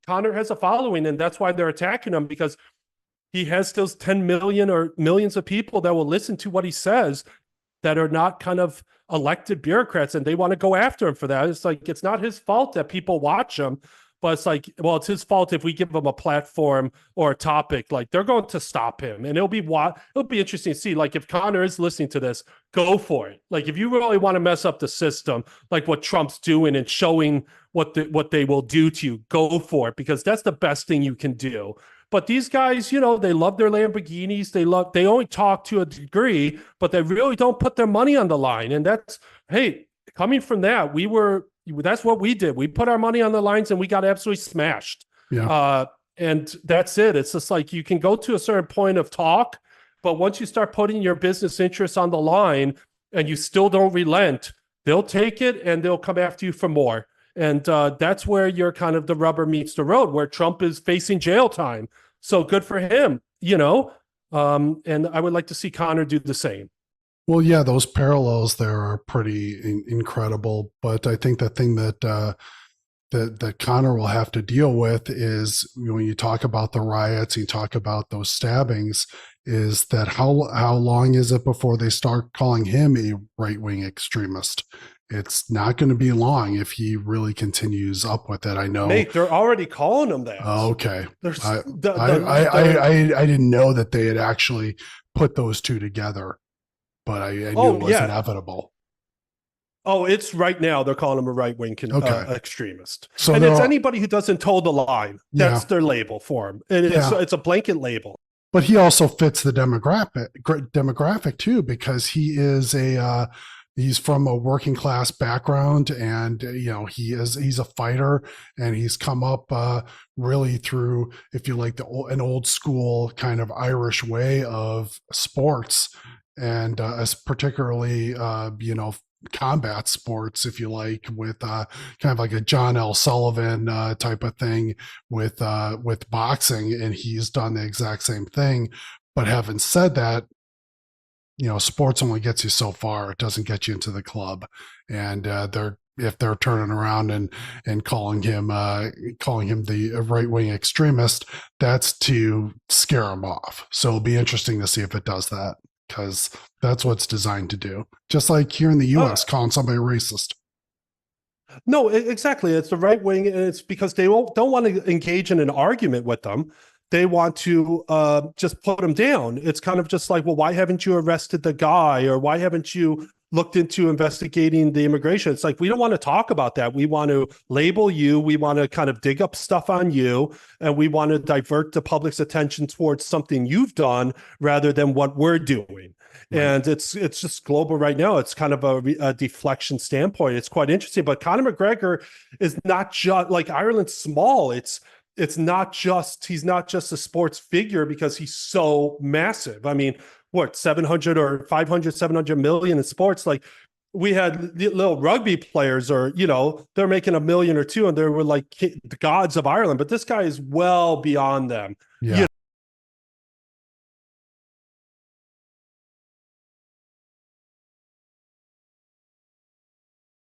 Conor has a following, and that's why they're attacking him, because he has those 10 million or millions of people that will listen to what he says that are not kind of elected bureaucrats, and they want to go after him for that. It's like, it's not his fault that people watch him, but it's like, well, it's his fault if we give him a platform or a topic. Like, they're going to stop him, and it'll be interesting to see. Like, if Conor is listening to this, go for it. Like, if you really want to mess up the system, like what Trump's doing and showing what they will do to you, go for it, because that's the best thing you can do. But these guys, they love their Lamborghinis. They only talk to a degree, but they really don't put their money on the line. And hey, coming from that, that's what we did. We put our money on the lines and we got absolutely smashed. Yeah. And that's it. It's just like, you can go to a certain point of talk, but once you start putting your business interests on the line and you still don't relent, they'll take it and they'll come after you for more. And that's where you're kind of the rubber meets the road, where Trump is facing jail time. So good for him, and I would like to see Conor do the same. Well, yeah, those parallels there are pretty incredible. But I think the thing that Conor will have to deal with is, when you talk about the riots, you talk about those stabbings, is that how long is it before they start calling him a right-wing extremist? It's not going to be long if he really continues up with it. I know. Nate, they're already calling him that. Okay. I didn't know that they had actually put those two together, but I knew it was inevitable. Oh, it's right now. They're calling him a right-wing extremist. So and it's anybody who doesn't toe the line. That's their label for him. And it's a blanket label. But he also fits the demographic too, because he is he's from a working class background, and he's a fighter, and he's come up really through, if you like, an old school kind of Irish way of sports, and as particularly combat sports, if you like, with kind of like a John L. Sullivan type of thing with boxing, and he's done the exact same thing. But having said that, sports only gets you so far. It doesn't get you into the club. And if they're turning around and calling him the right-wing extremist, that's to scare him off. So it'll be interesting to see if it does that, because that's what it's designed to do. Just like here in the US, calling somebody racist. No, exactly. It's the right wing, and it's because they don't want to engage in an argument with them. They want to just put them down. It's kind of just like, well, why haven't you arrested the guy? Or why haven't you looked into investigating the immigration? It's like, we don't want to talk about that. We want to label you. We want to kind of dig up stuff on you. And we want to divert the public's attention towards something you've done rather than what we're doing. Right. And it's just global right now. It's kind of a deflection standpoint. It's quite interesting. But Conor McGregor is not just, like, Ireland's small. It's not just, he's not just a sports figure because he's so massive. I mean, what, 700 or 500, 700 million in sports? Like, we had little rugby players, or, they're making $1 million or $2 million, and they were like the gods of Ireland, but this guy is well beyond them. Yeah.